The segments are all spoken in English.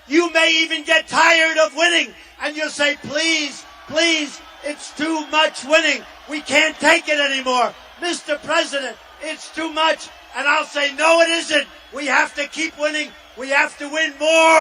You may even get tired of winning, and you'll say, please, please, it's too much winning. We can't take it anymore. Mr. President, it's too much. And I'll say, no, it isn't. We have to keep winning. We have to win more.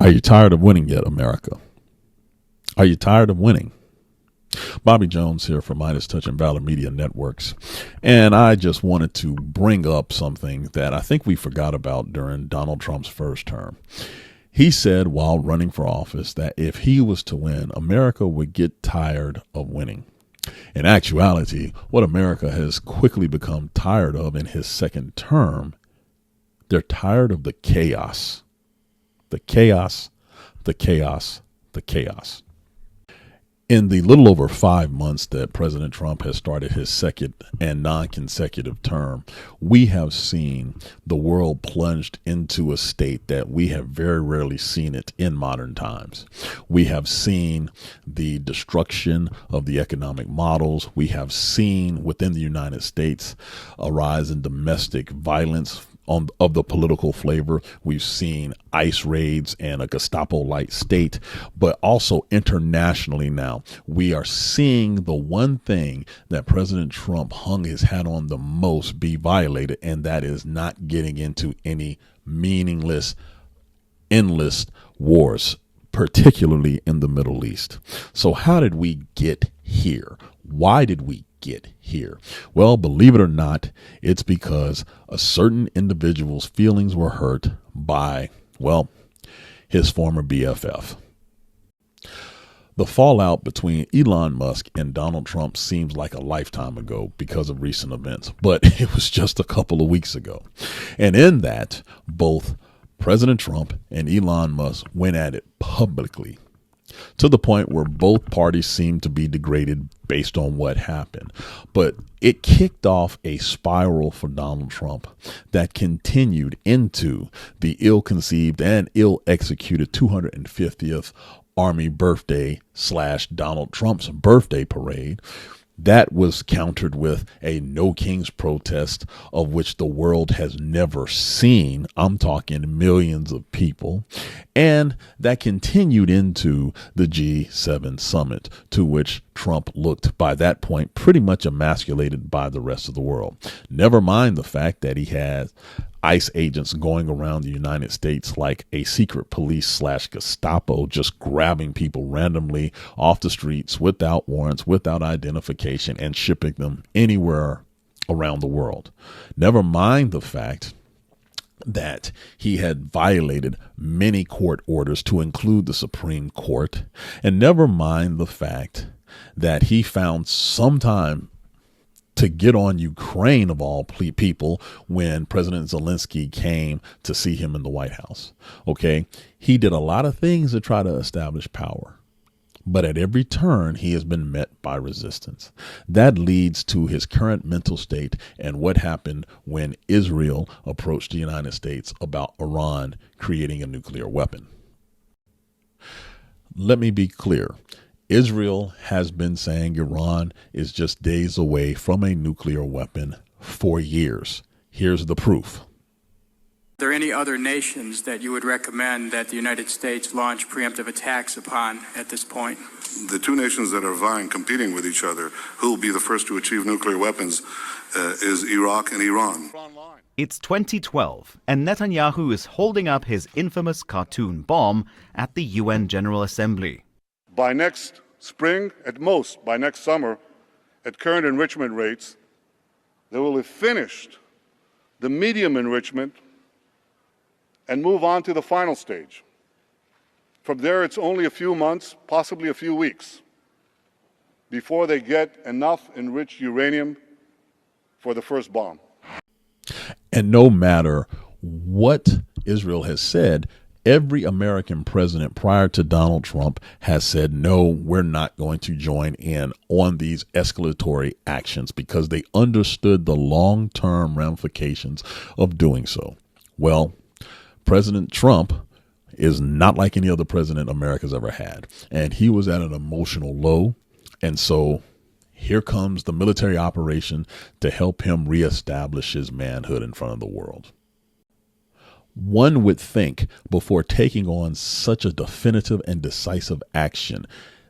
Are you tired of winning yet, America? Are you tired of winning? Bobby Jones here for Midas Touch and Valor Media Networks. And I just wanted to bring up something that I think we forgot about during Donald Trump's first term. He said while running for office that if he was to win, America would get tired of winning. In actuality, what America has quickly become tired of in his second term, they're tired of the chaos. The chaos, the chaos, the chaos. In the little over 5 months that President Trump has started his second and non-consecutive term, we have seen the world plunged into a state that we have very rarely seen it in modern times. We have seen the destruction of the economic models. We have seen within the United States a rise in domestic violence of the political flavor. We've seen ICE raids and a Gestapo-like state, but also internationally now, we are seeing the one thing that President Trump hung his hat on the most be violated, and that is not getting into any meaningless, endless wars, particularly in the Middle East. So how did we get here? Why did we get here? Well, believe it or not, it's because a certain individual's feelings were hurt by, well, his former BFF. The fallout between Elon Musk and Donald Trump seems like a lifetime ago because of recent events, but it was just a couple of weeks ago. And in that, both President Trump and Elon Musk went at it publicly, to the point where both parties seemed to be degraded based on what happened. But it kicked off a spiral for Donald Trump that continued into the ill-conceived and ill-executed 250th Army birthday / Donald Trump's birthday parade. That was countered with a No Kings protest, of which the world has never seen. I'm talking millions of people. And that continued into the G7 summit, to which Trump looked by that point pretty much emasculated by the rest of the world. Never mind the fact that he has ICE agents going around the United States like a secret police / Gestapo, just grabbing people randomly off the streets without warrants, without identification, and shipping them anywhere around the world. Never mind the fact that he had violated many court orders to include the Supreme Court. And never mind the fact that he found some time to get on Ukraine, of all people, when President Zelensky came to see him in the White House. Okay, he did a lot of things to try to establish power, but at every turn he has been met by resistance. That leads to his current mental state and what happened when Israel approached the United States about Iran creating a nuclear weapon. Let me be clear. Israel has been saying Iran is just days away from a nuclear weapon for years. Here's the proof. Are there any other nations that you would recommend that the United States launch preemptive attacks upon at this point? The two nations that are vying, competing with each other, who will be the first to achieve nuclear weapons, is Iraq and Iran. It's 2012, and Netanyahu is holding up his infamous cartoon bomb at the UN General Assembly. By next spring, at most by next summer, at current enrichment rates, they will have finished the medium enrichment and move on to the final stage. From there, it's only a few months, possibly a few weeks, before they get enough enriched uranium for the first bomb. And no matter what Israel has said, every American president prior to Donald Trump has said, no, we're not going to join in on these escalatory actions because they understood the long-term ramifications of doing so. Well, President Trump is not like any other president America's ever had, and he was at an emotional low. And so here comes the military operation to help him reestablish his manhood in front of the world. One would think before taking on such a definitive and decisive action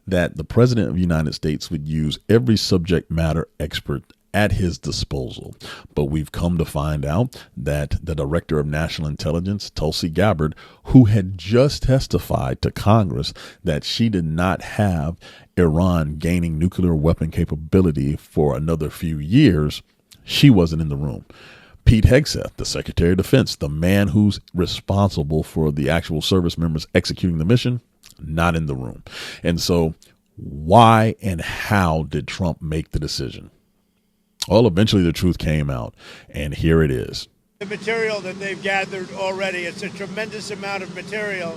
that the president of the United States would use every subject matter expert at his disposal. But we've come to find out that the director of national intelligence, Tulsi Gabbard, who had just testified to Congress that she did not have Iran gaining nuclear weapon capability for another few years, she wasn't in the room. Pete Hegseth, the Secretary of Defense, the man who's responsible for the actual service members executing the mission, not in the room. And so why and how did Trump make the decision? Well, eventually the truth came out, and here it is. The material that they've gathered already, it's a tremendous amount of material.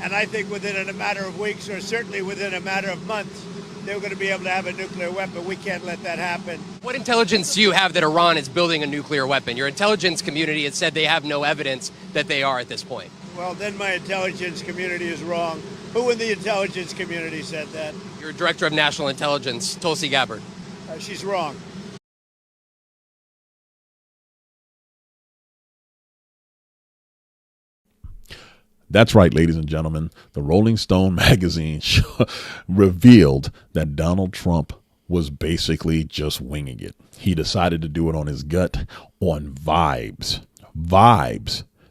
And I think within a matter of weeks, or certainly within a matter of months, they're going to be able to have a nuclear weapon. We can't let that happen. What intelligence do you have that Iran is building a nuclear weapon? Your intelligence community has said they have no evidence that they are at this point. Well, then my intelligence community is wrong. Who in the intelligence community said that? Your director of national intelligence, Tulsi Gabbard. She's wrong. That's right, ladies and gentlemen. The Rolling Stone magazine revealed that Donald Trump was basically just winging it. He decided to do it on his gut, on vibes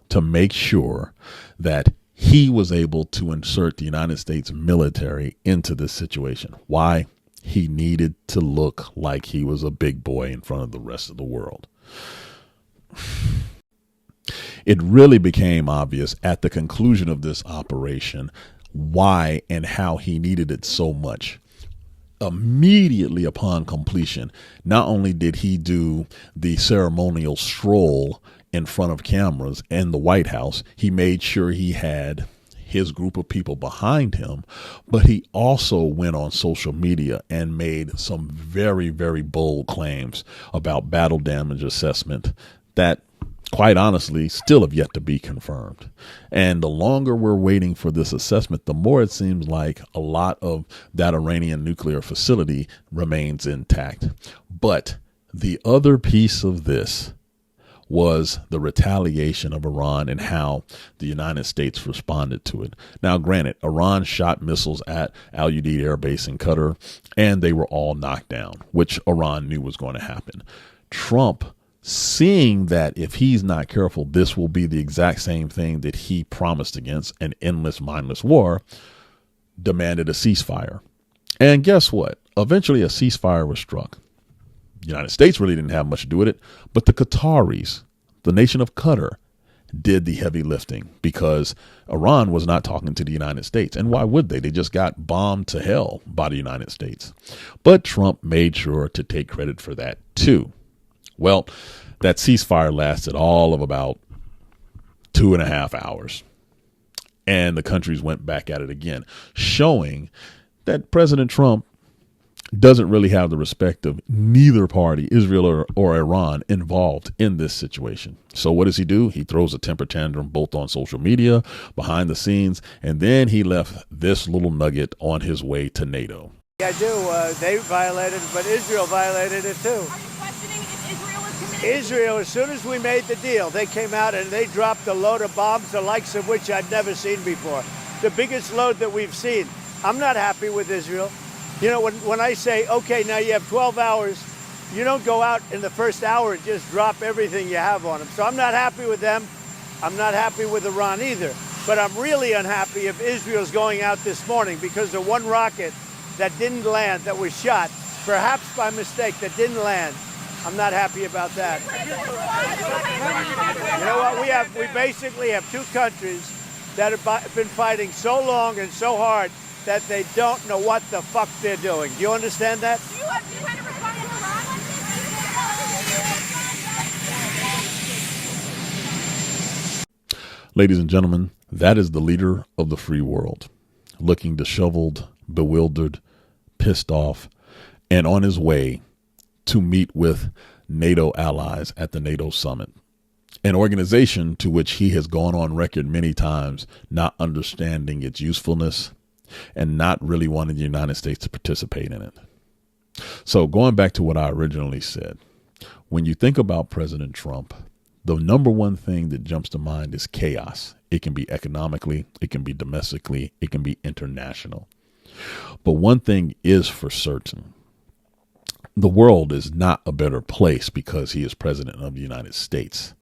to make sure that he was able to insert the United States military into this situation. Why? He needed to look like he was a big boy in front of the rest of the world. It really became obvious at the conclusion of this operation why and how he needed it so much. Immediately upon completion, not only did he do the ceremonial stroll in front of cameras in the White House, he made sure he had his group of people behind him, but he also went on social media and made some very, very bold claims about battle damage assessment that, quite honestly, still have yet to be confirmed. And the longer we're waiting for this assessment, the more it seems like a lot of that Iranian nuclear facility remains intact. But the other piece of this was the retaliation of Iran and how the United States responded to it. Now, granted, Iran shot missiles at Al Udeid Air Base in Qatar, and they were all knocked down, which Iran knew was going to happen. Trump, seeing that if he's not careful, this will be the exact same thing that he promised against, an endless, mindless war, demanded a ceasefire. And guess what? Eventually a ceasefire was struck. The United States really didn't have much to do with it, but the Qataris, the nation of Qatar, did the heavy lifting because Iran was not talking to the United States. And why would they? They just got bombed to hell by the United States. But Trump made sure to take credit for that too. Well, that ceasefire lasted all of about 2.5 hours. And the countries went back at it again, showing that President Trump doesn't really have the respect of neither party, Israel or Iran, involved in this situation. So what does he do? He throws a temper tantrum both on social media, behind the scenes, and then he left this little nugget on his way to NATO. I do. They violated it, but Israel violated it too. Are you questioning if Israel is committed? Israel, as soon as we made the deal, they came out and they dropped a load of bombs, the likes of which I'd never seen before. The biggest load that we've seen. I'm not happy with Israel. You know, when I say, okay, now you have 12 hours, you don't go out in the first hour and just drop everything you have on them. So I'm not happy with them. I'm not happy with Iran either. But I'm really unhappy if Israel's going out this morning because of one rocket that didn't land, that was shot, perhaps by mistake, that didn't land. I'm not happy about that. You know what? We basically have two countries that have been fighting so long and so hard that they don't know what the fuck they're doing. Do you understand that? Do you have to respond to Iran? Ladies and gentlemen, that is the leader of the free world, looking disheveled, bewildered, pissed off, and on his way to meet with NATO allies at the NATO summit, an organization to which he has gone on record many times not understanding its usefulness and not really wanting the United States to participate in it. So going back to what I originally said, when you think about President Trump, the number one thing that jumps to mind is chaos. It can be economically, it can be domestically, it can be international. But one thing is for certain. The world is not a better place because he is president of the United States.